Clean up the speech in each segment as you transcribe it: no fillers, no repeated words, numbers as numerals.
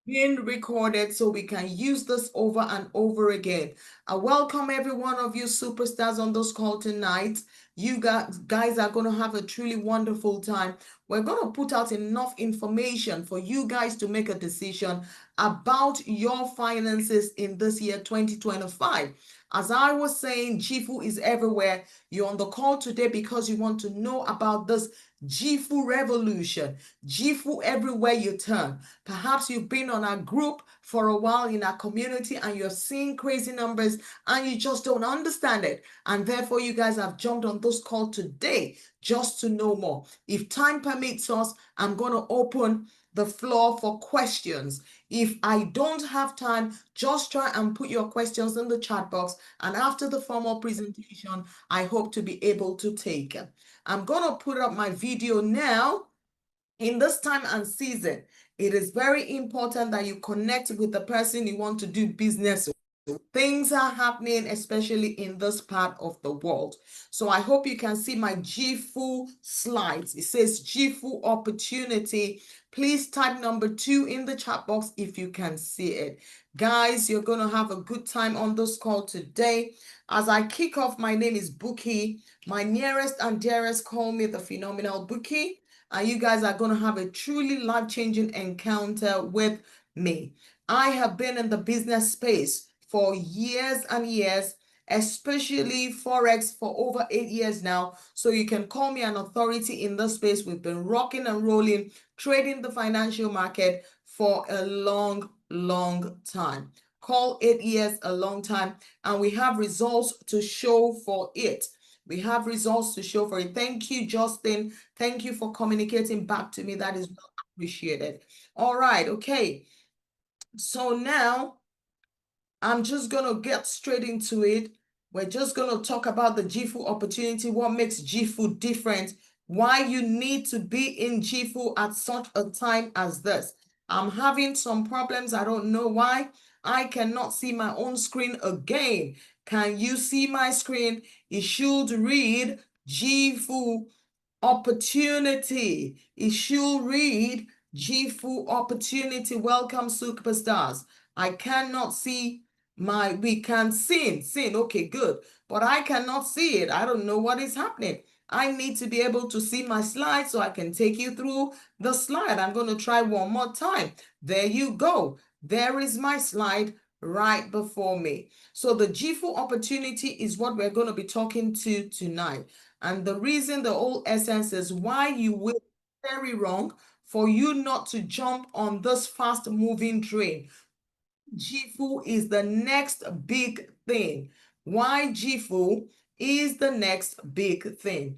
being recorded so we can use this over and over again. I welcome every one of you superstars on this call tonight. You guys are going to have a truly wonderful time. We're going to put out enough information for you guys to make a decision about your finances in this year 2025. As I was saying, Jifu is everywhere. You're on the call today because you want to know about this Jifu revolution. Jifu everywhere you turn. Perhaps you've been on our group for a while in our community and you're seeing crazy numbers and you just don't understand it. And therefore, you guys have jumped on this call today just to know more. If time permits us, I'm going to open the floor for questions. If I don't have time, just try and put your questions in the chat box. And after the formal presentation, I hope to be able to take it. I'm going to put up my video now. In this time and season, it is very important that you connect with the person you want to do business with. Things are happening, especially in this part of the world. So I hope you can see my Jifu slides. It says Jifu opportunity. Please type number 2 in the chat box if you can see it. Guys, you're going to have a good time on this call today. As I kick off, my name is Buki. My nearest and dearest call me the phenomenal Buki. And you guys are going to have a truly life-changing encounter with me. I have been in the business space for years and years, especially Forex for over 8 years now. So you can call me an authority in this space. We've been rocking and rolling, trading the financial market for a long, long time. Call 8 years a long time, and we have results to show for it. We have results to show for it. Thank you, Justin. Thank you for communicating back to me. That is well appreciated. All right, okay. So now I'm just going to get straight into it. We're just going to talk about the Jifu opportunity, what makes Jifu different, why you need to be in Jifu at such a time as this. I'm having some problems. I don't know why. I cannot see my own screen again. Can you see my screen? It should read Jifu opportunity. It should read Jifu opportunity. Welcome, superstars. I cannot see we can sing. Okay, good. But I cannot see it. I don't know what is happening. I need to be able to see my slide so I can take you through the slide. I'm going to try one more time. There you go. There is my slide right before me. So the Jifu opportunity is what we're going to be talking to tonight. And the reason, the whole essence is why you will be very wrong for you not to jump on this fast moving train. Jifu is the next big thing. Why Jifu is the next big thing.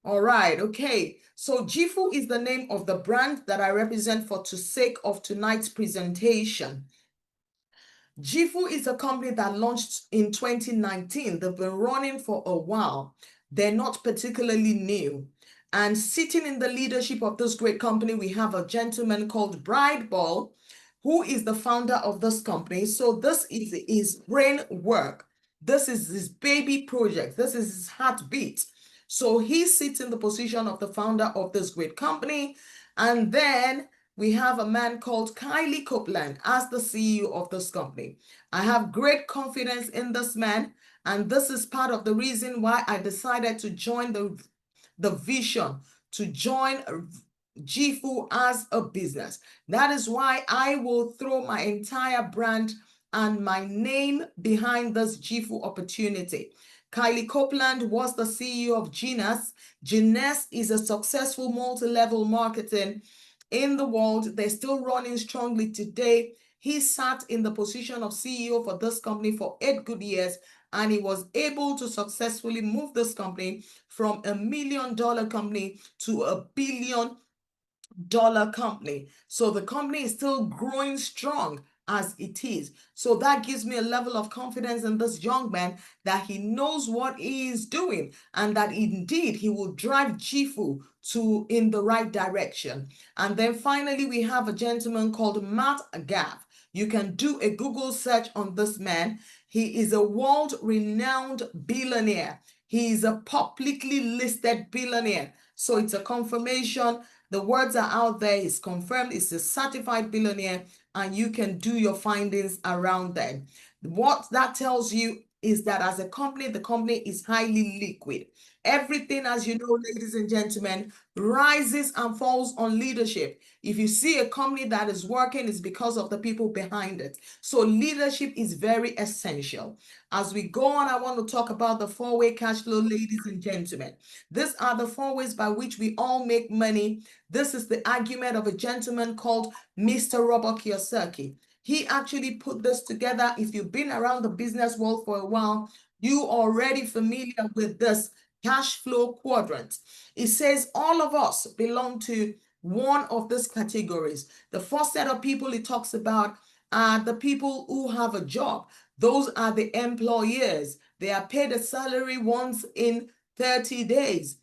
All right, okay. So Jifu is the name of the brand that I represent for the sake of tonight's presentation. Jifu is a company that launched in 2019. They've been running for a while. They're not particularly new. And sitting in the leadership of this great company, we have a gentleman called Bride Ball, who is the founder of this company. So this is his brain work. This is his baby project. This is his heartbeat. So he sits in the position of the founder of this great company. And then we have a man called Kylie Copeland as the CEO of this company. I have great confidence in this man, and this is part of the reason why I decided to join the vision, to join Jifu as a business. That is why I will throw my entire brand and my name behind this Jifu opportunity. Kylie Copeland was the CEO of Genius. Genius is a successful multi-level marketing in the world. They're still running strongly today. He sat in the position of CEO for this company for 8 good years, and he was able to successfully move this company from $1 million company to $1 billion company. So the company is still growing strong as it is. So that gives me a level of confidence in this young man that he knows what he is doing and that indeed he will drive Jifu in the right direction. And then finally, we have a gentleman called Matt Gaff. You can do a Google search on this man. He is a world-renowned billionaire. He is a publicly listed billionaire. So it's a confirmation The words are out there. It's confirmed. It's a certified billionaire, and you can do your findings around that. What that tells you is that as a company, the company is highly liquid. Everything, as you know, ladies and gentlemen, rises and falls on leadership. If you see a company that is working, it's because of the people behind it. So leadership is very essential. As we go on, I want to talk about the four-way cash flow, ladies and gentlemen. These are the four ways by which we all make money. This is the argument of a gentleman called Mr. Robert Kiyosaki. He actually put this together. If you've been around the business world for a while, you are already familiar with this cash flow quadrant. It says all of us belong to one of these categories. The first set of people it talks about are the people who have a job. Those are the employers. They are paid a salary once in 30 days.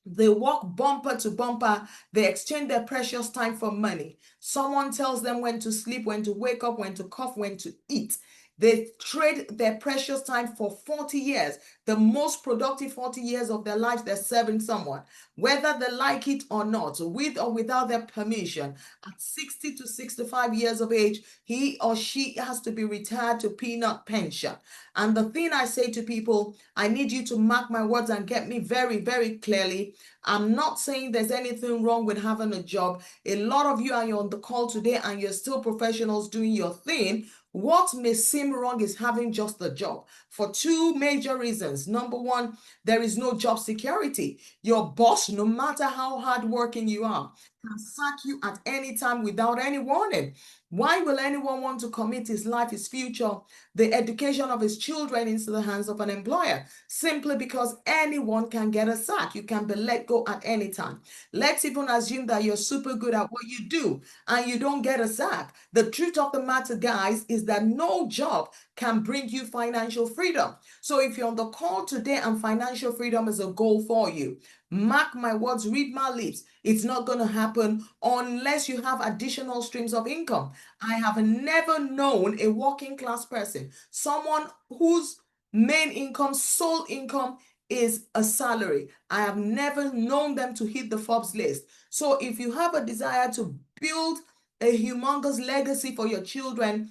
They walk bumper to bumper. They exchange their precious time for money. Someone tells them when to sleep, when to wake up, when to cough, when to eat. They trade their precious time for 40 years, the most productive 40 years of their lives. They're serving someone, whether they like it or not, with or without their permission. At 60 to 65 years of age, he or she has to be retired to peanut pension. And the thing I say to people, I need you to mark my words and get me very, very clearly. I'm not saying there's anything wrong with having a job. A lot of you are on the call today and you're still professionals doing your thing. What may seem wrong is having just a job for two major reasons. Number one, there is no job security. Your boss, no matter how hardworking you are, can sack you at any time without any warning. Why will anyone want to commit his life, his future, the education of his children into the hands of an employer? Simply because anyone can get a sack. You can be let go at any time. Let's even assume that you're super good at what you do and you don't get a sack. The truth of the matter, guys, is that no job can bring you financial freedom. So if you're on the call today and financial freedom is a goal for you, mark my words, read my lips. It's not going to happen unless you have additional streams of income. I have never known a working class person, someone whose main income, sole income is a salary. I have never known them to hit the Forbes list. So if you have a desire to build a humongous legacy for your children,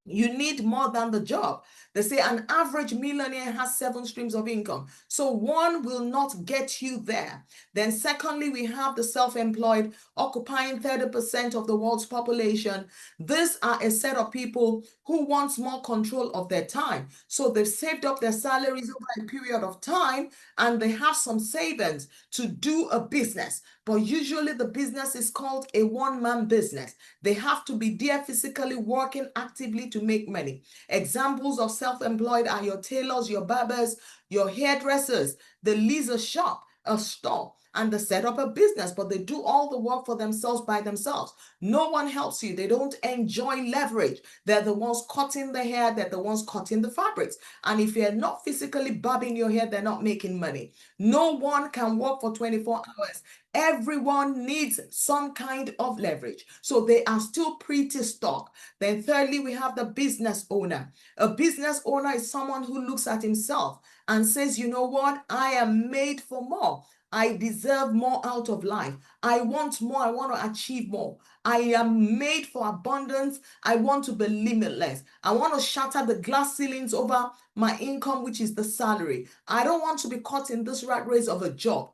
you need more than the job. They say an average millionaire has 7 streams of income. So one will not get you there. Then secondly, we have the self-employed occupying 30% of the world's population. These are a set of people who want more control of their time. So they've saved up their salaries over a period of time and they have some savings to do a business. But usually the business is called a one-man business. They have to be there physically working actively to make money. Examples of self-employed are your tailors, your barbers, your hairdressers. They lease a shop, a store, and they set up a business, but they do all the work for themselves by themselves. No one helps you. They don't enjoy leverage. They're the ones cutting the hair. They're the ones cutting the fabrics. And if you're not physically bobbing your hair, they're not making money. No one can work for 24 hours. Everyone needs some kind of leverage. So they are still pretty stuck. Then thirdly, we have the business owner. A business owner is someone who looks at himself and says, you know what? I am made for more. I deserve more out of life. I want more. I want to achieve more. I am made for abundance. I want to be limitless. I want to shatter the glass ceilings over my income, which is the salary. I don't want to be caught in this rat race of a job.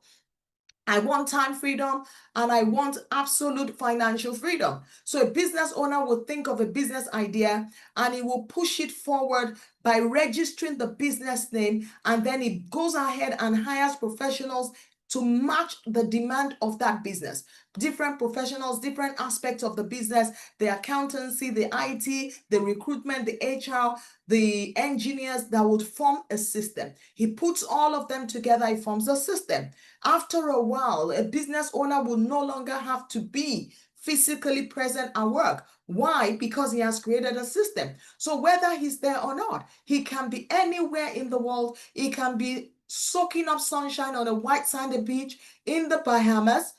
I want time freedom and I want absolute financial freedom. So a business owner will think of a business idea and he will push it forward by registering the business name, and then he goes ahead and hires professionals to match the demand of that business. Different professionals, different aspects of the business, the accountancy, the IT, the recruitment, the HR, the engineers that would form a system. He puts all of them together, he forms a system. After a while, a business owner will no longer have to be physically present at work. Why? Because he has created a system. So whether he's there or not, he can be anywhere in the world. He can be soaking up sunshine on a white sandy beach in the Bahamas.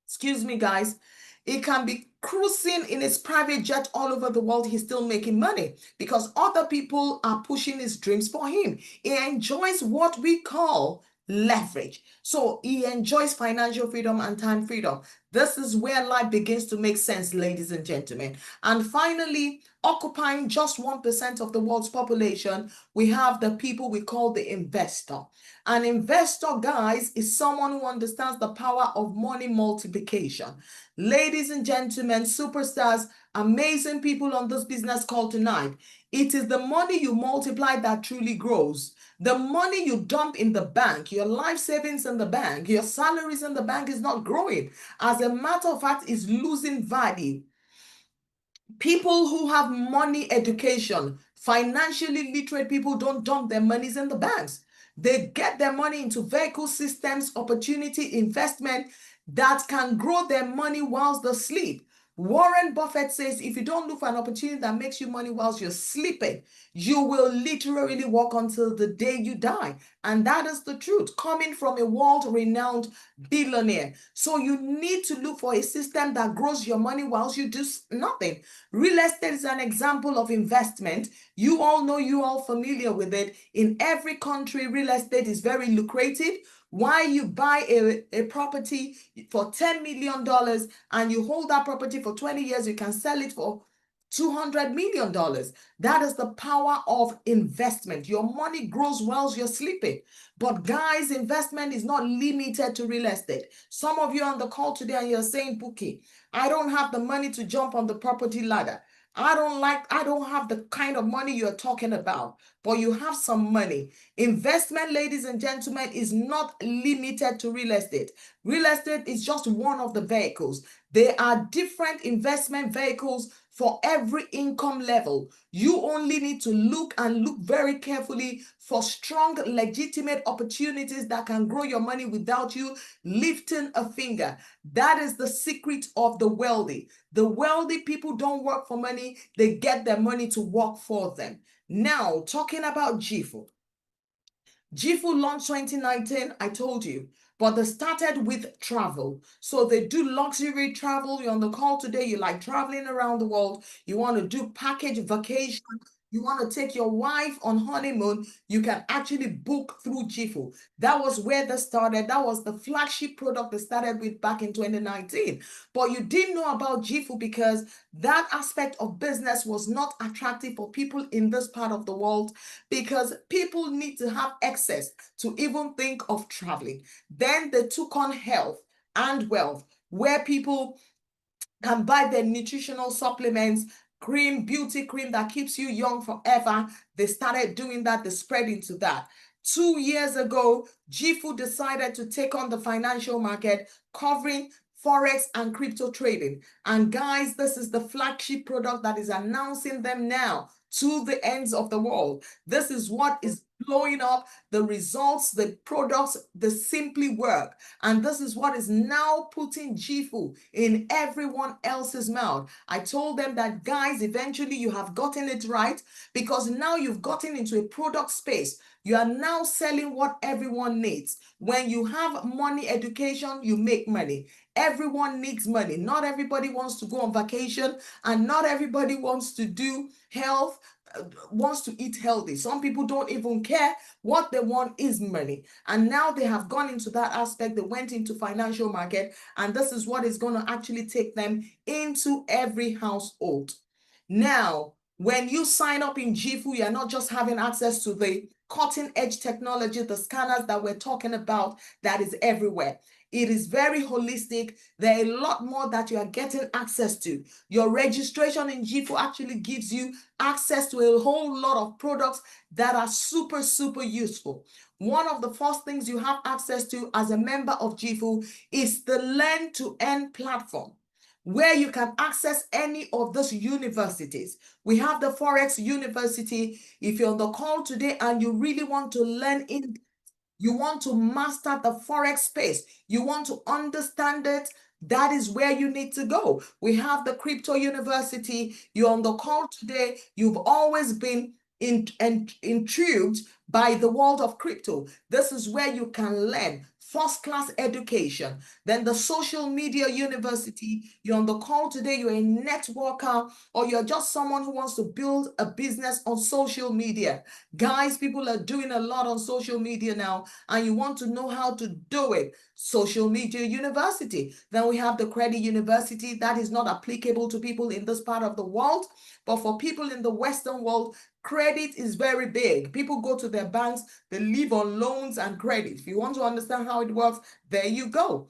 Excuse me, guys. He can be cruising in his private jet all over the world. He's still making money because other people are pushing his dreams for him. He enjoys what we call leverage. So he enjoys financial freedom and time freedom. This is where life begins to make sense, ladies and gentlemen. And finally, occupying just 1% of the world's population, we have the people we call the investor. An investor, guys, is someone who understands the power of money multiplication. Ladies and gentlemen, superstars, amazing people on this business call tonight. It is the money you multiply that truly grows. The money you dump in the bank, your life savings in the bank, your salaries in the bank is not growing. As a matter of fact, it's losing value. People who have money education, financially literate people don't dump their monies in the banks. They get their money into vehicle systems, opportunity investment that can grow their money whilst they sleep. Warren Buffett says if you don't look for an opportunity that makes you money whilst you're sleeping, you will literally work until the day you die. And that is the truth, coming from a world-renowned billionaire. So you need to look for a system that grows your money whilst you do nothing. Real estate is an example of investment. You all know, you all familiar with it. In every country, real estate is very lucrative. Why you buy a property for $10 million and you hold that property for 20 years, you can sell it for $200 million. That is the power of investment. Your money grows whilst you're sleeping. But guys, investment is not limited to real estate. Some of you on the call today and you're saying, Bookie, I don't have the money to jump on the property ladder. I don't have the kind of money you're talking about, but you have some money. Investment, ladies and gentlemen, is not limited to real estate. Real estate is just one of the vehicles. There are different investment vehicles for every income level. You only need to look very carefully for strong, legitimate opportunities that can grow your money without you lifting a finger. That is the secret of the wealthy. The wealthy people don't work for money, they get their money to work for them. Now, talking about Jifu. Jifu launched 2019, I told you, but they started with travel. So they do luxury travel. You're on the call today, you like traveling around the world, you want to do package vacation, you want to take your wife on honeymoon, you can actually book through Jifu. That was where they started. That was the flagship product they started with back in 2019. But you didn't know about Jifu because that aspect of business was not attractive for people in this part of the world, because people need to have access to even think of traveling. Then they took on health and wealth, where people can buy their nutritional supplements, cream, beauty cream that keeps you young forever. They started doing that, they spread into that. 2 years ago, Jifu decided to take on the financial market, covering Forex and crypto trading. And guys, this is the flagship product that is announcing them now to the ends of the world. This is what is blowing up. The results, the products, they simply work. And this is what is now putting Jifu in everyone else's mouth. I told them that, guys, eventually you have gotten it right, because now you've gotten into a product space. You are now selling what everyone needs. When you have money education, you make money. Everyone needs money. Not everybody wants to go on vacation, and not everybody wants to do health, wants to eat healthy. Some people don't even care. What they want is money. And now they have gone into that aspect. They went into financial market, and this is what is going to actually take them into every household. Now, when you sign up in Jifu, you're not just having access to the cutting edge technology, the scanners that we're talking about, that is everywhere. It is very holistic. There are a lot more that you are getting access to. Your registration in Jifu actually gives you access to a whole lot of products that are super, super useful. One of the first things you have access to as a member of Jifu is the Learn to Earn platform, where you can access any of those universities. We have the Forex University. If you're on the call today and you really want to learn you want to master the Forex space, you want to understand it, that is where you need to go. We have the Crypto University. You're on the call today. You've always been intrigued by the world of crypto. This is where you can learn first-class education. Then the social media university, you're on the call today, you're a networker, or you're just someone who wants to build a business on social media. Guys, people are doing a lot on social media now, and you want to know how to do it. Social media university. Then we have the credit university that is not applicable to people in this part of the world, but for people in the Western world, credit is very big. People go to their banks, they live on loans and credit. If you want to understand how it works, there you go.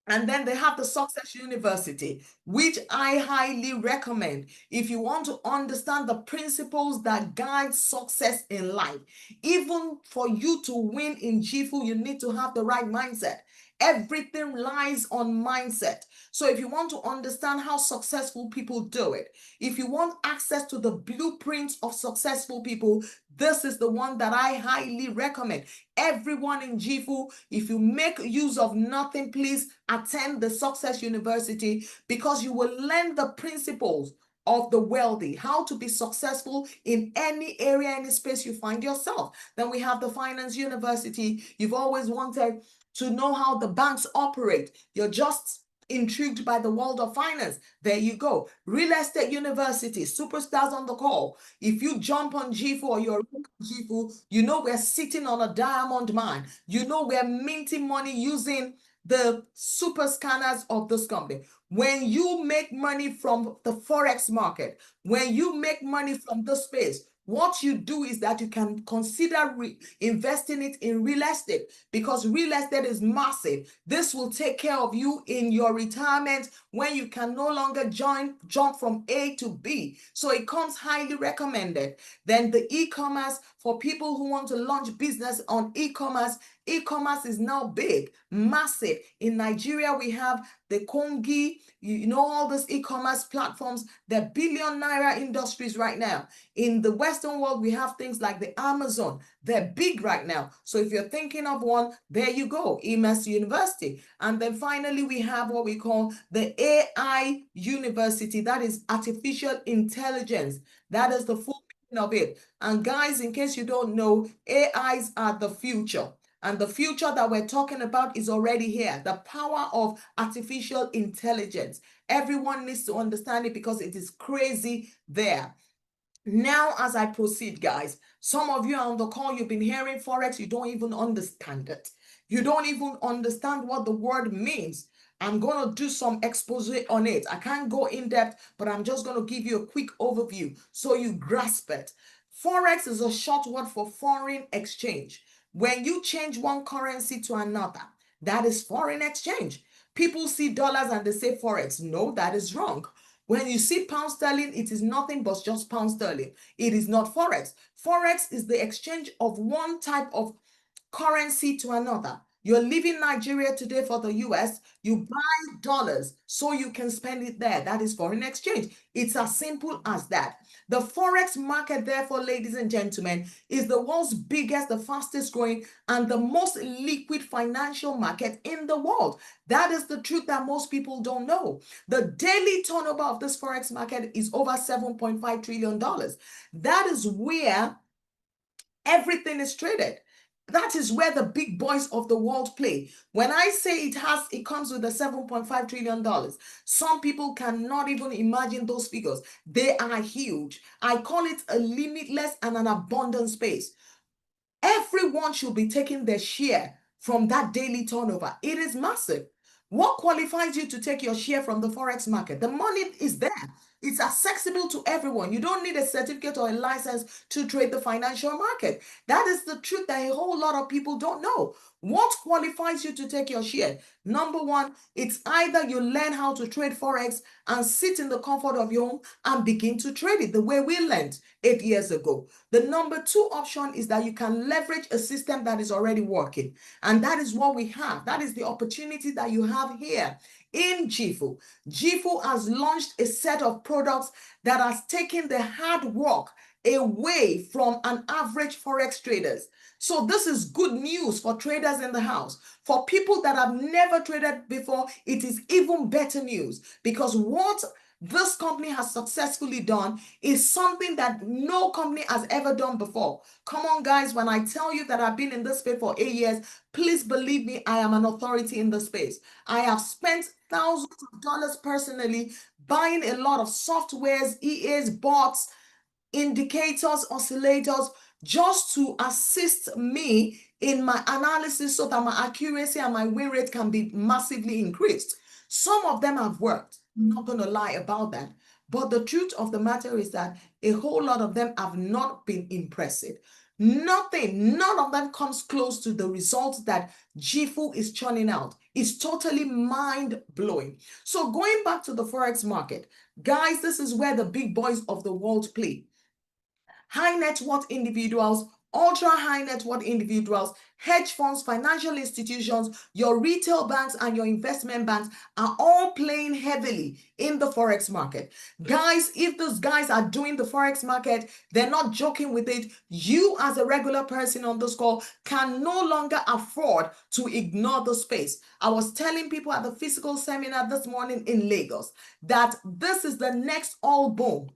And then they have the Success University, which I highly recommend if you want to understand the principles that guide success in life. Even for you to win in Jifu, you need to have the right mindset. Everything lies on mindset. So if you want to understand how successful people do it, if you want access to the blueprints of successful people, this is the one that I highly recommend. Everyone in Jifu, if you make use of nothing, please attend the Success University, because you will learn the principles of the wealthy, how to be successful in any area, any space you find yourself. Then we have the Finance University. You've always wanted to know how the banks operate. You're just intrigued by the world of finance. There you go. Real Estate University, superstars on the call. If you jump on Jifu or you're on Jifu, you know we're sitting on a diamond mine. You know we're minting money using the super scanners of this company. When you make money from the Forex market, when you make money from the space, what you do is that you can consider investing it in real estate, because real estate is massive. This will take care of you in your retirement when you can no longer jump from A to B. So it comes highly recommended. Then the e-commerce, for people who want to launch business on e-commerce. E-commerce is now big, massive. In Nigeria, we have the Kongi, you know, all these e-commerce platforms. They're billion naira industries right now. In the Western world, we have things like the Amazon. They're big right now. So if you're thinking of one, there you go, EMS University. And then finally, we have what we call the AI University. That is artificial intelligence. That is the full meaning of it. And guys, in case you don't know, AIs are the future. And the future that we're talking about is already here. The power of artificial intelligence. Everyone needs to understand it because it is crazy there. Now, as I proceed, guys, some of you are on the call, you've been hearing Forex, you don't even understand it. You don't even understand what the word means. I'm going to do some expose on it. I can't go in depth, but I'm just going to give you a quick overview so you grasp it. Forex is a short word for foreign exchange. When you change one currency to another, that is foreign exchange. People see dollars and they say Forex. No, that is wrong. When you see pound sterling, it is nothing but just pound sterling. It is not Forex. Forex is the exchange of one type of currency to another. You're leaving Nigeria today for the US, you buy dollars so you can spend it there. That is foreign exchange. It's as simple as that. The Forex market, therefore, ladies and gentlemen, is the world's biggest, the fastest growing, and the most liquid financial market in the world. That is the truth that most people don't know. The daily turnover of this Forex market is over $7.5 trillion. That is where everything is traded. That is where the big boys of the world play. When I say it comes with a $7.5 trillion, some people cannot even imagine those figures. They are huge. I call it a limitless and an abundant space. Everyone should be taking their share from that daily turnover. It is massive. What qualifies you to take your share from the Forex market? The money is there. It's accessible to everyone. You don't need a certificate or a license to trade the financial market. That is the truth that a whole lot of people don't know. What qualifies you to take your share? Number one, it's either you learn how to trade Forex and sit in the comfort of your home and begin to trade it the way we learned 8 years ago. The number two option is that you can leverage a system that is already working. And that is what we have. That is the opportunity that you have here in Jifu. Jifu has launched a set of products that has taken the hard work away from an average Forex traders. So this is good news for traders in the house. For people that have never traded before, it is even better news, because what this company has successfully done is something that no company has ever done before. Come on, guys, when I tell you that I've been in this space for 8 years, please believe me, I am an authority in the space. I have spent thousands of dollars personally buying a lot of softwares, EAs, bots, indicators, oscillators, just to assist me in my analysis so that my accuracy and my win rate can be massively increased. Some of them have worked. I'm not going to lie about that. But the truth of the matter is that a whole lot of them have not been impressive. None of them comes close to the results that Jifu is churning out. It's totally mind-blowing. So going back to the Forex market, guys, this is where the big boys of the world play. High net worth individuals, ultra high net worth individuals, hedge funds, financial institutions, your retail banks, and your investment banks are all playing heavily in the Forex market. Guys, if those guys are doing the Forex market, they're not joking with it. You, as a regular person on this call, can no longer afford to ignore the space. I was telling people at the physical seminar this morning in Lagos that this is the next all boom.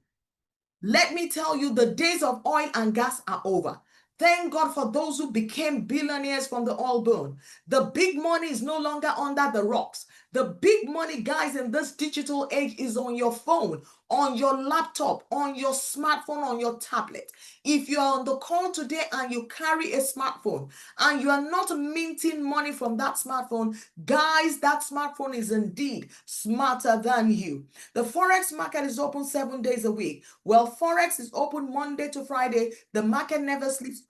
Let me tell you, the days of oil and gas are over. Thank God for those who became billionaires from the oil boom. The big money is no longer under the rocks. The big money, guys, in this digital age is on your phone, on your laptop, on your smartphone, on your tablet. If you're on the call today and you carry a smartphone and you are not minting money from that smartphone, guys, that smartphone is indeed smarter than you. The Forex market is open 7 days a week. Well, Forex is open Monday to Friday. The market never sleeps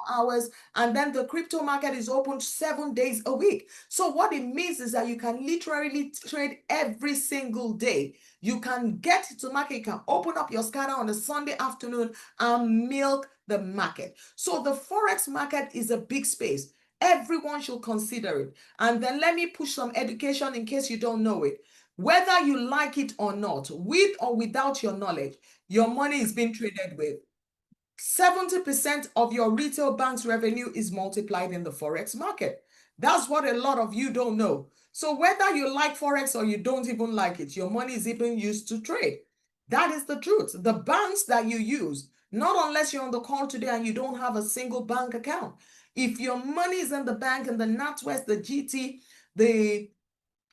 4 hours, and then the crypto market is open 7 days a week. So what it means is that you can literally trade every single day. You can get to market, you can open up your scanner on a Sunday afternoon and milk the market. So the Forex market is a big space. Everyone should consider it. And then let me push some education in case you don't know it. Whether you like it or not, with or without your knowledge, your money is being traded with. 70% of your retail bank's revenue is multiplied in the Forex market. That's what a lot of you don't know. So whether you like Forex or you don't even like it, your money is even used to trade. That is the truth. The banks that you use, not unless you're on the call today and you don't have a single bank account. If your money is in the bank, in the NatWest, the GT, the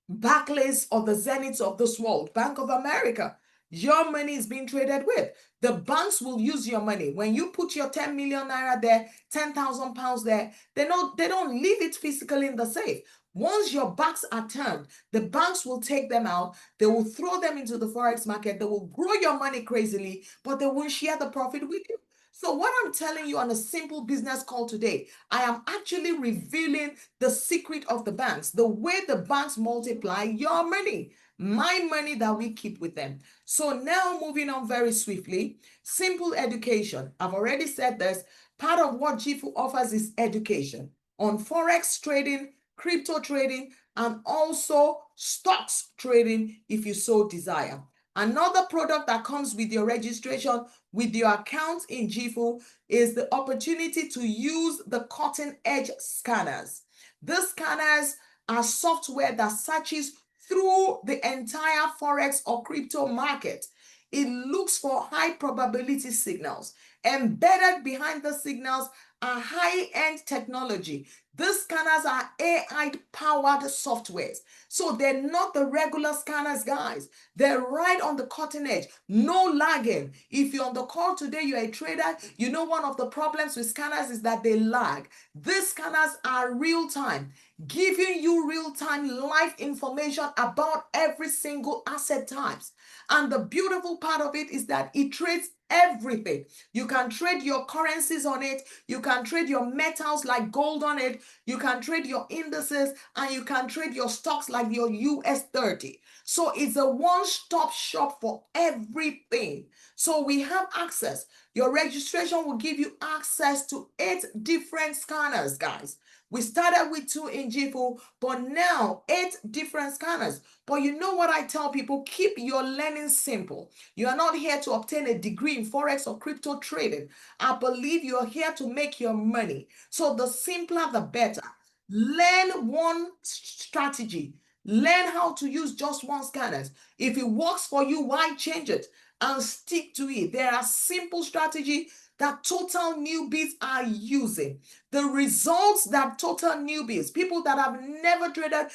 Barclays, or the Zenith of this world, Bank of America, your money is being traded with. The banks will use your money. When you put your 10 million naira there, 10,000 pounds there, they don't leave it physically in the safe. Once your backs are turned, the banks will take them out. They will throw them into the Forex market. They will grow your money crazily, but they won't share the profit with you. So what I'm telling you on a simple business call today, I am actually revealing the secret of the banks, the way the banks multiply your money, my money that we keep with them. So now moving on very swiftly, simple education. I've already said this. Part of what Jifu offers is education on Forex trading, crypto trading, and also stocks trading if you so desire. Another product that comes with your registration, with your account in Jifu, is the opportunity to use the cutting edge scanners. These scanners are software that searches through the entire Forex or crypto market. It looks for high probability signals. Embedded behind the signals are high-end technology. These scanners are AI-powered softwares. So they're not the regular scanners, guys. They're right on the cutting edge. No lagging. If you're on the call today, you're a trader, you know one of the problems with scanners is that they lag. These scanners are real-time, giving you real-time live information about every single asset types. And the beautiful part of it is that it trades everything. You can trade your currencies on it. You can trade your metals like gold on it. You can trade your indices, and you can trade your stocks like your US 30. So it's a one-stop shop for everything. So we have access. Your registration will give you access to 8 different scanners, guys. We started with 2 in Jifu, but now 8 different scanners. But you know what I tell people? Keep your learning simple. You are not here to obtain a degree in Forex or crypto trading. I believe you are here to make your money. So the simpler, the better. Learn one strategy. Learn how to use just one scanner. If it works for you, why change it? And stick to it. There are simple strategies that total newbies are using. The results that total newbies, people that have never traded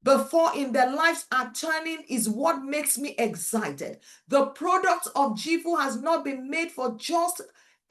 before in their lives are turning, is what makes me excited. The product of Jifu has not been made for just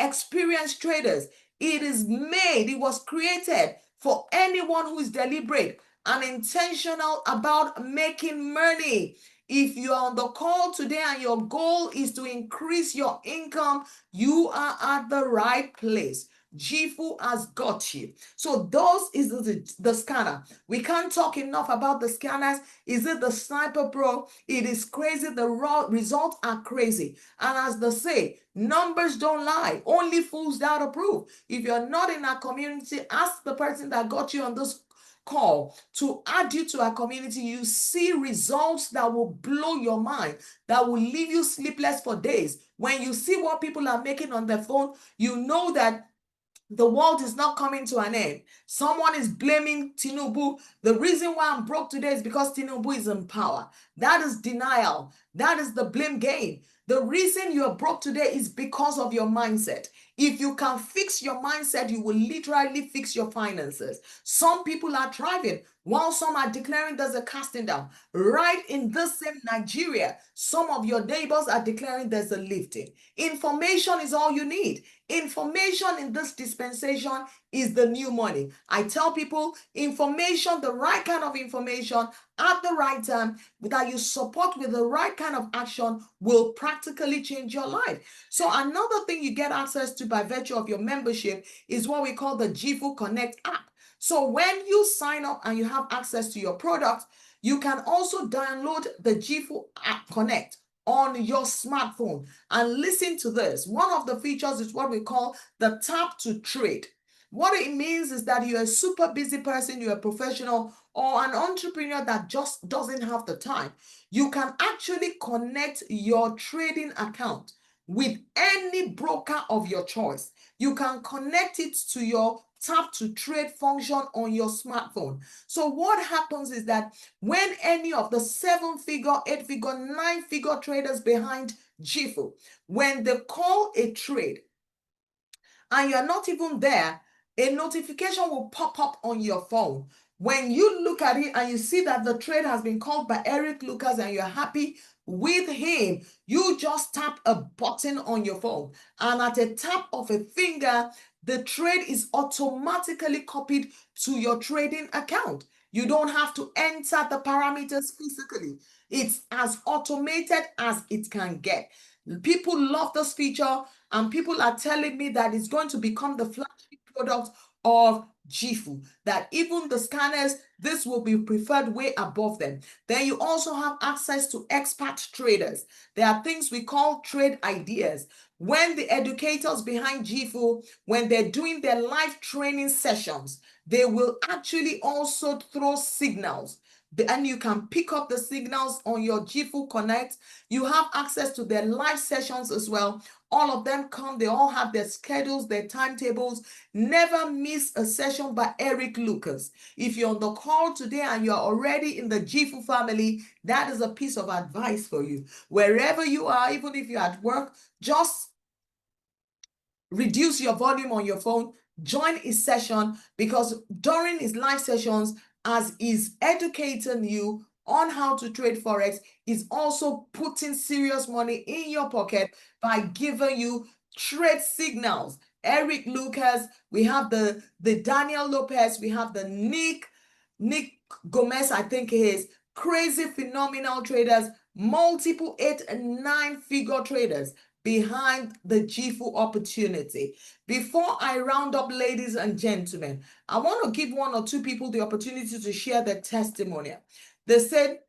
experienced traders. It is made, it was created for anyone who is deliberate and intentional about making money. If you are on the call today and your goal is to increase your income, you are at the right place. Jifu has got you. So those is the scanner. We can't talk enough about the scanners. Is it the Sniper Pro? It is crazy. The raw results are crazy. And as they say, numbers don't lie. Only fools that approve. If you're not in our community, ask the person that got you on this call to add you to our community. You see results that will blow your mind, that will leave you sleepless for days. When you see what people are making on their phone, you know that the world is not coming to an end. Someone is blaming Tinubu. The reason why I'm broke today is because Tinubu is in power. That is denial. That is the blame game. The reason you're broke today is because of your mindset. If you can fix your mindset, you will literally fix your finances. Some people are thriving while some are declaring there's a casting down. Right in this same Nigeria, some of your neighbors are declaring there's a lifting. Information is all you need. Information in this dispensation is the new money. I tell people information, the right kind of information at the right time that you support with the right kind of action will practically change your life. So another thing you get access to by virtue of your membership is what we call the Jifu Connect app. So when you sign up and you have access to your product, you can also download the Jifu app Connect on your smartphone. And listen to this. One of the features is what we call the tap to trade. What it means is that you're a super busy person, you're a professional or an entrepreneur that just doesn't have the time. You can actually connect your trading account with any broker of your choice. You can connect it to your tap to trade function on your smartphone. So what happens is that when any of the 7-figure, 8-figure, 9-figure traders behind Jifu, when they call a trade and you're not even there, a notification will pop up on your phone. When you look at it and you see that the trade has been called by Eric Lucas and you're happy with him, you just tap a button on your phone. And at a tap of a finger, the trade is automatically copied to your trading account. You don't have to enter the parameters physically. It's as automated as it can get. People love this feature, and people are telling me that it's going to become the flagship product of Jifu, that even the scanners, this will be preferred way above them. Then you also have access to expert traders. There are things we call trade ideas. When the educators behind Jifu, when they're doing their live training sessions, they will actually also throw signals. And you can pick up the signals on your Jifu Connect. You have access to their live sessions as well. All of them come, they all have their schedules, their timetables. Never miss a session by Eric Lucas. If you're on the call today and you're already in the Jifu family, that is a piece of advice for you. Wherever you are, even if you're at work, just reduce your volume on your phone, join his session, because during his live sessions, as he's educating you on how to trade Forex, is also putting serious money in your pocket by giving you trade signals. Eric Lucas, we have the Daniel Lopez, we have the Nick Gomez, I think it is, crazy phenomenal traders, multiple 8 and 9-figure traders behind the Jifu opportunity. Before I round up, ladies and gentlemen, I want to give 1 or 2 people the opportunity to share their testimonial. They said,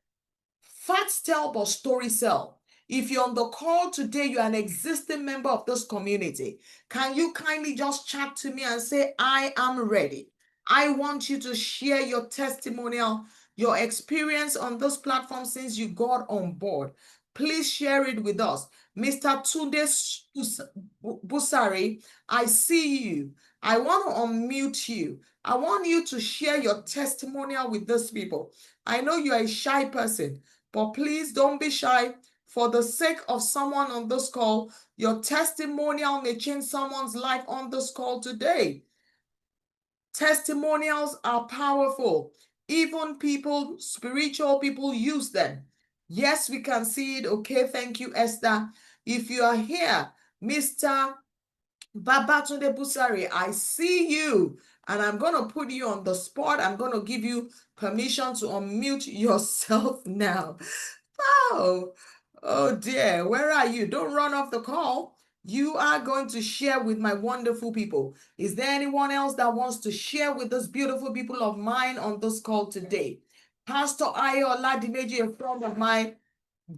facts tell but stories sell. If you're on the call today, you're an existing member of this community, can you kindly just chat to me and say, I am ready? I want you to share your testimonial, your experience on this platform since you got on board. Please share it with us. Mr. Tunde Busari, I see you. I want to unmute you. I want you to share your testimonial with these people. I know you're a shy person, but please don't be shy. For the sake of someone on this call, your testimonial may change someone's life on this call today. Testimonials are powerful. Even people, spiritual people, use them. Yes, we can see it. Okay, thank you, Esther. If you are here, Mr. Babatunde Busari, I see you, and I'm going to put you on the spot. I'm going to give you permission to unmute yourself now. Oh, oh dear, where are you? Don't run off the call. You are going to share with my wonderful people. Is there anyone else that wants to share with those beautiful people of mine on this call today? Pastor Ayo Oladimeji, a friend of mine,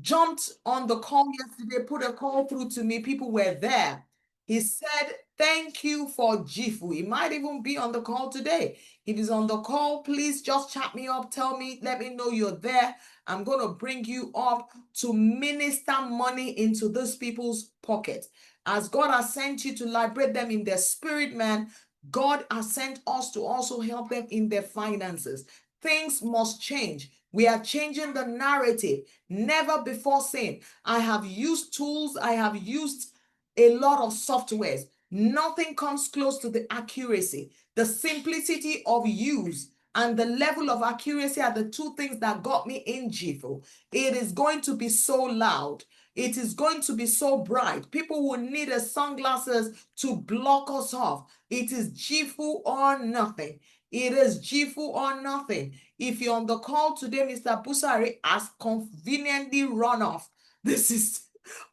jumped on the call yesterday, put a call through to me. People were there. He said, thank you for Jifu. He might even be on the call today. If he's on the call, please just chat me up. Tell me, let me know you're there. I'm going to bring you up to minister money into these people's pocket. As God has sent you to liberate them in their spirit, man, God has sent us to also help them in their finances. Things must change. We are changing the narrative. Never before seen. I have used tools. I have used a lot of softwares. Nothing comes close to the accuracy, the simplicity of use, and the level of accuracy are the two things that got me in Jifu. It is going to be so loud. It is going to be so bright. People will need a sunglasses to block us off. It is Jifu or nothing. It is Jifu or nothing. If you're on the call today, Mr. Busari has conveniently run off. This is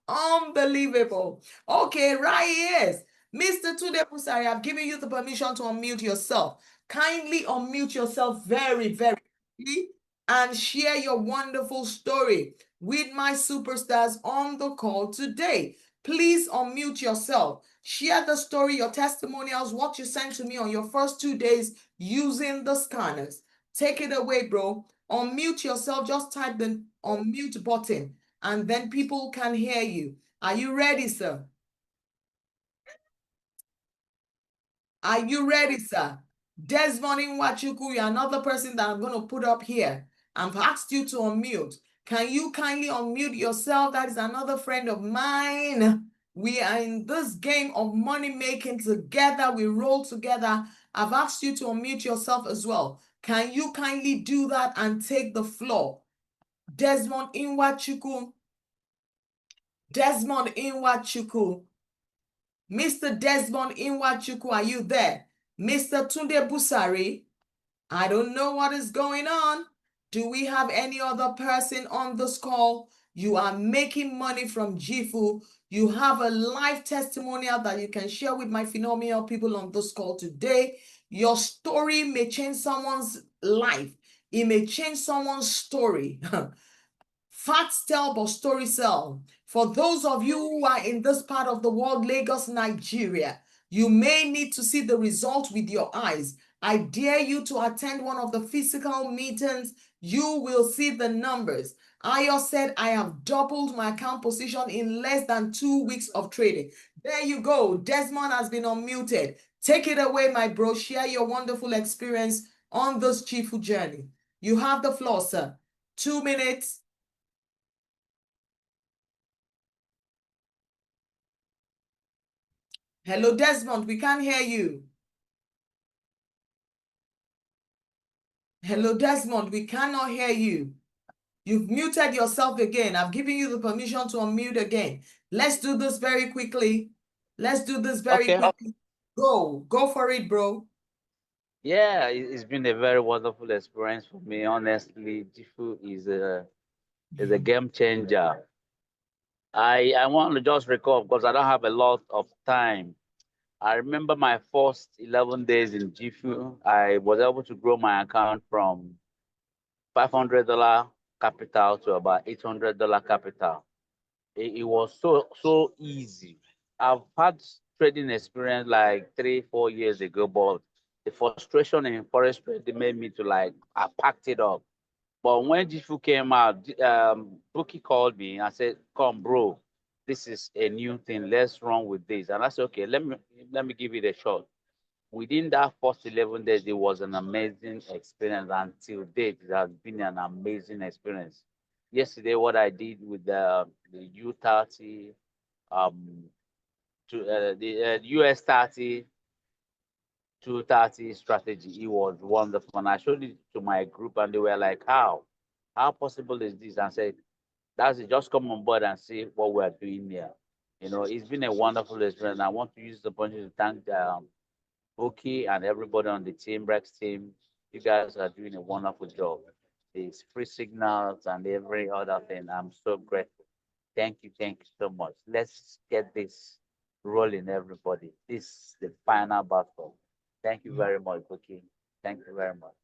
unbelievable. Okay, right here is Mr. Tunde Busari. I've given you the permission to unmute yourself. Kindly unmute yourself very, very quickly and share your wonderful story with my superstars on the call today. Please unmute yourself. Share the story, your testimonials, what you sent to me on your first 2 days using the scanners. Take it away, bro. Unmute yourself. Just type the unmute button and then people can hear you. Are you ready, sir? Are you ready, sir? Desmond Nwachukwu, you're another person that I'm going to put up here. I've asked you to unmute. Can you kindly unmute yourself? That is another friend of mine. We are in this game of money making together. We roll together. I've asked you to unmute yourself as well. Can you kindly do that and take the floor? Desmond Nwachukwu. Desmond Nwachukwu. Mr. Desmond Nwachukwu, are you there? Mr. Tunde Busari, I don't know what is going on. Do we have any other person on this call? You are making money from Jifu. You have a live testimonial that you can share with my phenomenal people on this call today. Your story may change someone's life. It may change someone's story. Facts tell, but stories sell. For those of you who are in this part of the world, Lagos, Nigeria, you may need to see the result with your eyes. I dare you to attend one of the physical meetings. You will see the numbers. Ayo said, I have doubled my account position in less than 2 weeks of trading. There you go. Desmond has been unmuted. Take it away, my bro. Share your wonderful experience on this Jifu journey. You have the floor, sir. 2 minutes. Hello, Desmond, we can't hear you. Hello, Desmond, we cannot hear you. You've muted yourself again. I've given you the permission to unmute again. Let's do this very quickly. Let's do this very quickly. Go for it, bro. Yeah, it's been a very wonderful experience for me. Honestly, Jifu is a game changer. I want to just recall because I don't have a lot of time. I remember my first 11 days in Jifu. I was able to grow my account from $500 capital to about $800 capital. It was so easy. I've had trading experience like 3 4 years ago, but the frustration in forex trading made me to like I packed it up. But when Jifu came out, Bookie called me and said, "Come, bro, this is a new thing. Let's run with this." And I said, "Okay, let me give it a shot." Within that first 11 days, it was an amazing experience. Until date, it has been an amazing experience. Yesterday, what I did with the U30, um, to the US 30, 230 strategy, it was wonderful. And I showed it to my group, and they were like, "How? How possible is this?" And I said, "That's it. Just come on board and see what we're doing here." It's been a wonderful experience. I want to use the opportunity to thank Buki and everybody on the team, Rex team. You guys are doing a wonderful job. These free signals and every other thing. I'm so grateful. Thank you so much. Let's get this rolling, everybody. This is the final battle. Thank you very much, Buki. Thank you very much.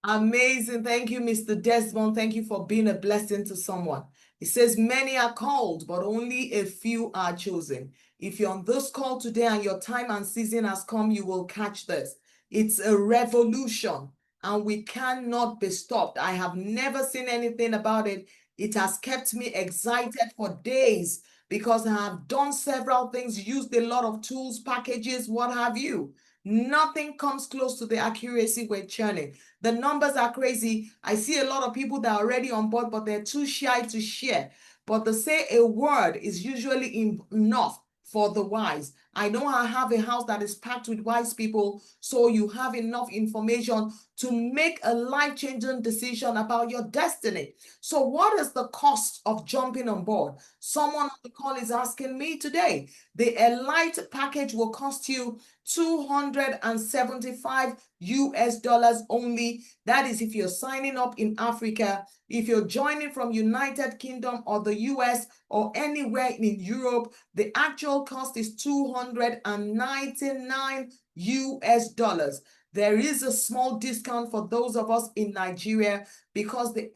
Amazing. Thank you, Mr. Desmond. Thank you for being a blessing to someone. It says, many are called, but only a few are chosen. If you're on this call today and your time and season has come, you will catch this. It's a revolution and we cannot be stopped. I have never seen anything about it. It has kept me excited for days because I have done several things, used a lot of tools, packages, what have you. Nothing comes close to the accuracy we're churning. The numbers are crazy. I see a lot of people that are already on board, but they're too shy to share. But to say a word is usually enough for the wise. I know I have a house that is packed with wise people, so you have enough information to make a life-changing decision about your destiny. So what is the cost of jumping on board? Someone on the call is asking me today. The Elite package will cost you $275 US only. That is if you're signing up in Africa. If you're joining from United Kingdom or the US or anywhere in Europe, the actual cost is $299 US. There is a small discount for those of us in Nigeria because they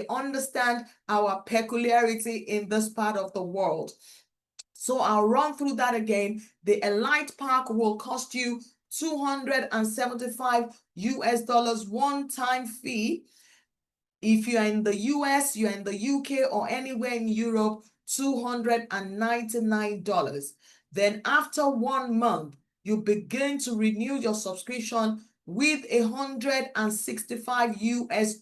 understand our peculiarity in this part of the world. So I'll run through that again. The Elite Pack will cost you $275 US one-time fee. If you're in the US, you're in the UK, or anywhere in Europe, $299. Then after 1 month, you begin to renew your subscription with $165 US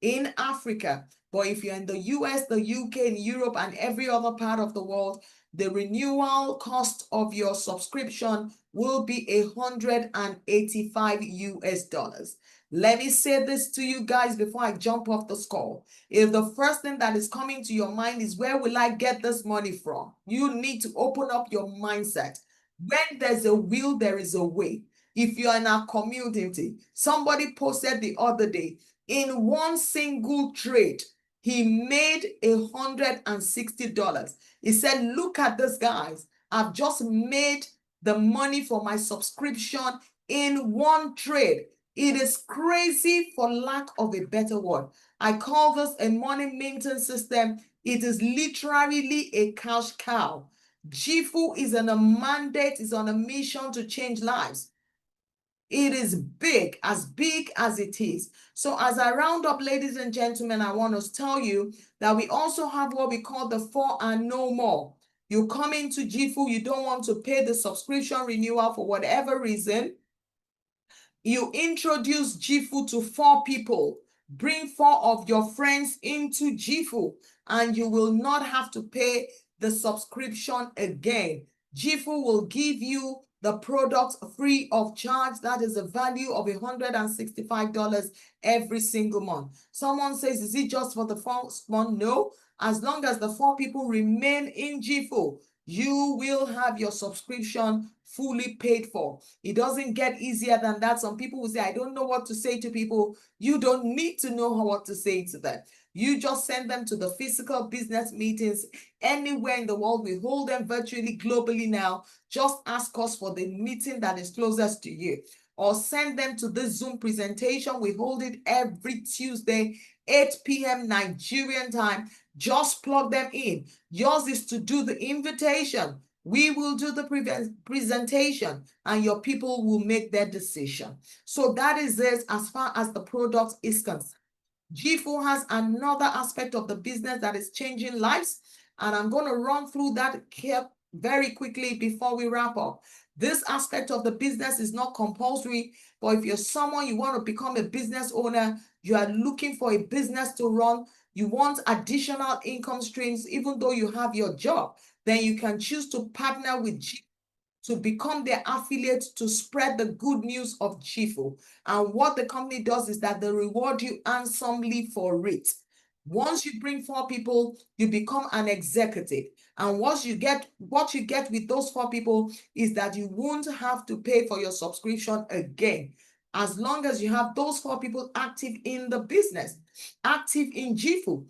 in Africa. But if you're in the US, the UK, and Europe, and every other part of the world, the renewal cost of your subscription will be $185 US. Let me say this to you guys before I jump off the call. If the first thing that is coming to your mind is, where will I get this money from? You need to open up your mindset. When there's a will, there is a way. If you're in our community, somebody posted the other day, in one single trade, he made $160. He said, look at this, guys. I've just made the money for my subscription in one trade. It is crazy, for lack of a better word. I call this a money maintenance system. It is literally a cash cow. Jifu is on a mandate, is on a mission to change lives. It is big as it is. So as I round up, ladies and gentlemen, I want to tell you that we also have what we call the 4 and no more. You come into Jifu, you don't want to pay the subscription renewal for whatever reason. You introduce Jifu to 4 people. Bring 4 of your friends into Jifu, and you will not have to pay the subscription again. Jifu will give you the product free of charge. That is a value of $165 every single month. Someone says, is it just for the first month? No. As long as the 4 people remain in Jifu, you will have your subscription fully paid for. It doesn't get easier than that. Some people will say, I don't know what to say to people. You don't need to know what to say to them. You just send them to the physical business meetings anywhere in the world. We hold them virtually, globally now. Just ask us for the meeting that is closest to you, or send them to this Zoom presentation. We hold it every Tuesday, 8 p.m. Nigerian time. Just plug them in. Yours is to do the invitation. We will do the presentation, and your people will make their decision. So that is it as far as the product is concerned. Jifu has another aspect of the business that is changing lives, and I'm going to run through that very quickly before we wrap up. This aspect of the business is not compulsory, but if you're someone you want to become a business owner, you are looking for a business to run, you want additional income streams, even though you have your job, then you can choose to partner with Jifu to become their affiliate to spread the good news of Jifu. And what the company does is that they reward you handsomely for it. Once you bring 4 people, you become an executive. And what you get with those 4 people is that you won't have to pay for your subscription again. As long as you have those 4 people active in the business, active in Jifu,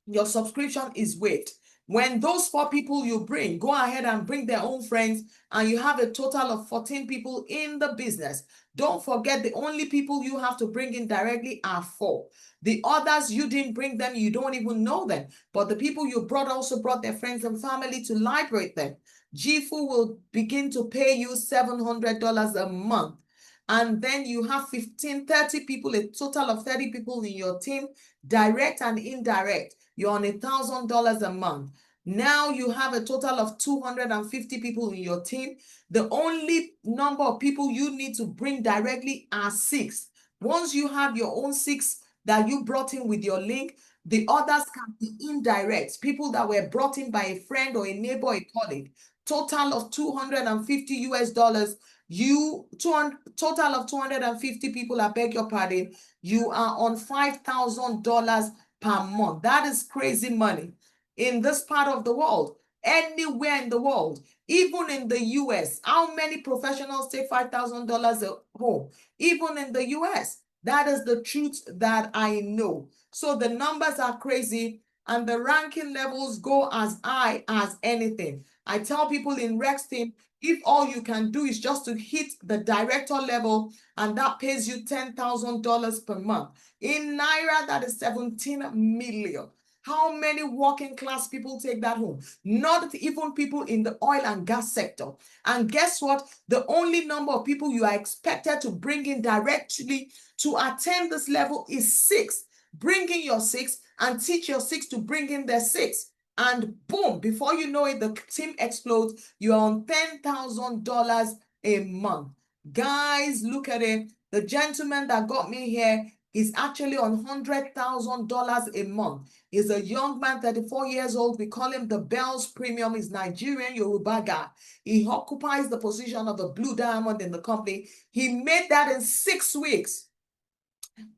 your subscription is waived. When those 4 people you bring, go ahead and bring their own friends, and you have a total of 14 people in the business. Don't forget, the only people you have to bring in directly are 4. The others, you didn't bring them, you don't even know them. But the people you brought also brought their friends and family to liberate them. Jifu will begin to pay you $700 a month. And then you have 15, 30 people, a total of 30 people in your team, direct and indirect. You're on $1,000 a month. Now you have a total of 250 people in your team. The only number of people you need to bring directly are 6. Once you have your own 6 that you brought in with your link, the others can be indirect, people that were brought in by a friend or a neighbor or a colleague. Total of $250 US. Total of 250 people, I beg your pardon. You are on $5,000 per month. That is crazy money. In this part of the world, anywhere in the world, even in the US, how many professionals take $5,000 home? Even in the US, that is the truth that I know. So the numbers are crazy, and the ranking levels go as high as anything. I tell people in Rex team, if all you can do is just to hit the director level, and that pays you $10,000 per month. In Naira, that is 17 million. How many working class people take that home? Not even people in the oil and gas sector. And guess what? The only number of people you are expected to bring in directly to attain this level is 6. Bring in your 6 and teach your 6 to bring in their 6. And boom, before you know it, the team explodes. You're on $10,000 a month. Guys, look at it. The gentleman that got me here is actually on $100,000 a month. He's a young man, 34 years old. We call him the Bells Premium. He's Nigerian Yoruba guy. He occupies the position of a blue diamond in the company. He made that in 6 weeks.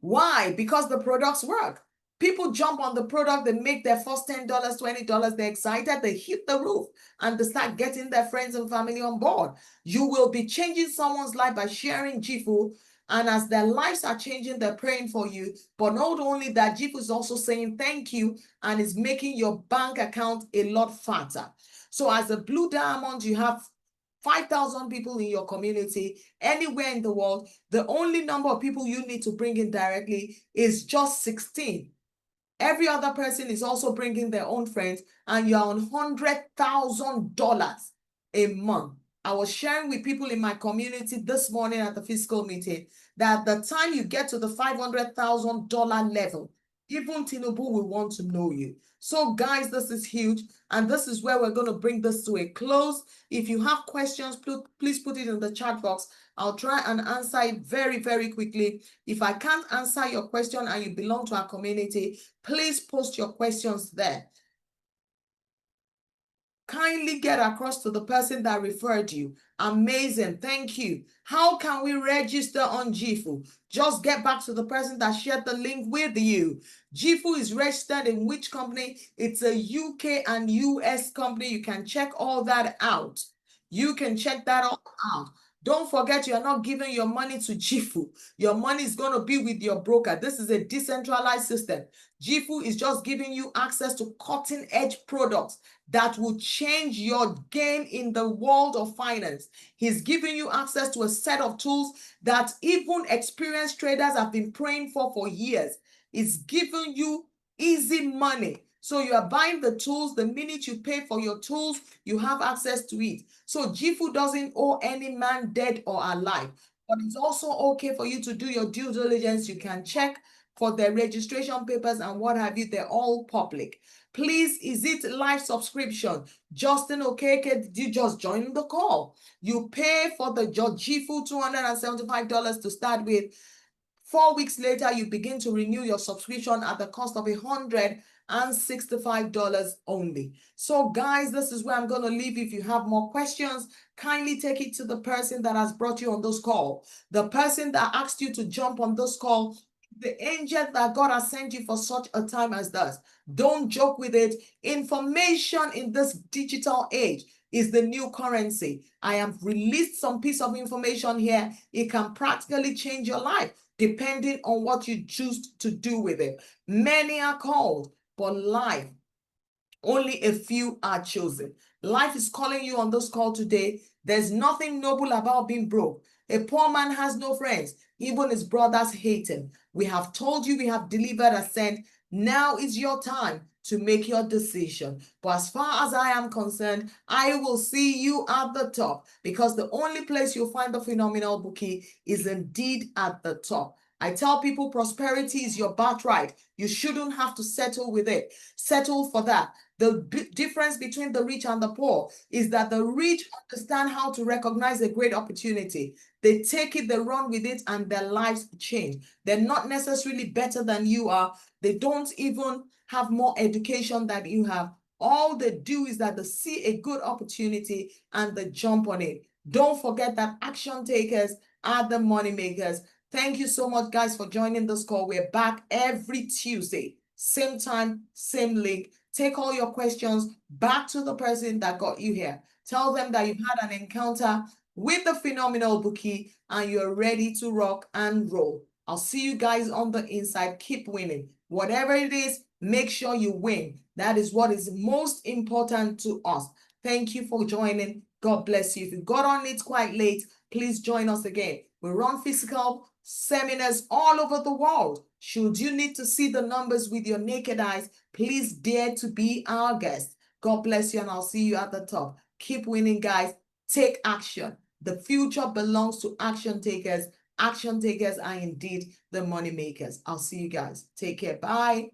Why? Because the products work. People jump on the product, they make their first $10, $20, they're excited, they hit the roof, and they start getting their friends and family on board. You will be changing someone's life by sharing Jifu, and as their lives are changing, they're praying for you. But not only that, Jifu is also saying thank you, and is making your bank account a lot fatter. So as a blue diamond, you have 5,000 people in your community, anywhere in the world. The only number of people you need to bring in directly is just 16. Every other person is also bringing their own friends, and you're on $100,000 a month. I was sharing with people in my community this morning at the fiscal meeting that the time you get to the $500,000 level, even Tinubu will want to know you. So guys, this is huge, and this is where we're going to bring this to a close. If you have questions, please put it in the chat box. I'll try and answer it very, very quickly. If I can't answer your question and you belong to our community, please post your questions there. Kindly get across to the person that referred you. Amazing. Thank you. How can we register on Jifu? Just get back to the person that shared the link with you. Jifu is registered in which company? It's a UK and US company. You can check all that out. You can check that all out. Don't forget, you're not giving your money to Jifu. Your money is going to be with your broker. This is a decentralized system. Jifu is just giving you access to cutting edge products that will change your game in the world of finance. He's giving you access to a set of tools that even experienced traders have been praying for years. It's giving you easy money. So you are buying the tools. The minute you pay for your tools, you have access to it. So Jifu doesn't owe any man dead or alive. But it's also okay for you to do your due diligence. You can check for their registration papers and what have you. They're all public. Please, is it live subscription? Justin Okeke, did you just join the call? You pay for the Jifu $275 to start with. 4 weeks later, you begin to renew your subscription at the cost of $165 only. So guys, this is where I'm going to leave. If you have more questions, kindly take it to the person that has brought you on this call. The person that asked you to jump on this call, the angel that God has sent you for such a time as this. Don't joke with it. Information in this digital age is the new currency. I have released some piece of information here. It can practically change your life depending on what you choose to do with it. Many are called, but life, only a few are chosen. Life is calling you on this call today. There's nothing noble about being broke. A poor man has no friends. Even his brothers hate him. We have told you, we have delivered a sent. Now is your time to make your decision. But as far as I am concerned, I will see you at the top, because the only place you'll find the phenomenal bookie is indeed at the top. I tell people prosperity is your birthright. You shouldn't have to settle with it. Settle for that. The difference between the rich and the poor is that the rich understand how to recognize a great opportunity. They take it, they run with it, and their lives change. They're not necessarily better than you are. They don't even have more education than you have. All they do is that they see a good opportunity and they jump on it. Don't forget that action takers are the money makers. Thank you so much, guys, for joining this call. We're back every Tuesday, same time, same link. Take all your questions back to the person that got you here. Tell them that you've had an encounter with the phenomenal bookie and you're ready to rock and roll. I'll see you guys on the inside. Keep winning. Whatever it is, make sure you win. That is what is most important to us. Thank you for joining. God bless you. If you got on it quite late, please join us again. We run physical seminars all over the world. Should you need to see the numbers with your naked eyes, please dare to be our guest. God bless you, and I'll see you at the top. Keep winning, guys. Take action. The future belongs to action takers. Action takers are indeed the money makers. I'll see you guys. Take care. Bye.